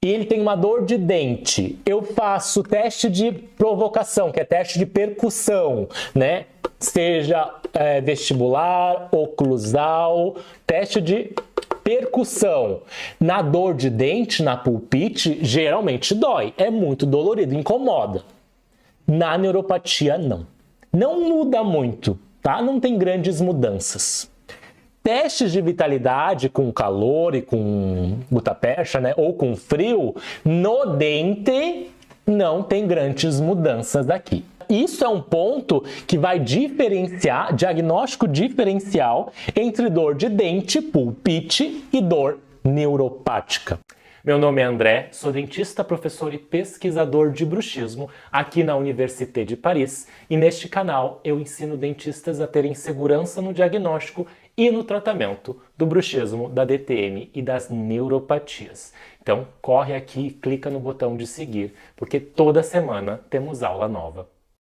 e ele tem uma dor de dente, eu faço teste de provocação, que é teste de percussão, né? Seja vestibular, oclusal, teste de percussão. Na dor de dente, na pulpite, geralmente dói, é muito dolorido, incomoda. Na neuropatia, não. Não muda muito, tá? Não tem grandes mudanças. Testes de vitalidade com calor e com gutapercha, né, ou com frio, no dente não tem grandes mudanças daqui. Isso é um ponto que vai diferenciar, diagnóstico diferencial entre dor de dente, pulpite e dor neuropática. Meu nome é André, sou dentista, professor e pesquisador de bruxismo aqui na Université de Paris e neste canal eu ensino dentistas a terem segurança no diagnóstico e no tratamento do bruxismo, da DTM e das neuropatias. Então corre aqui e clica no botão de seguir, porque toda semana temos aula nova.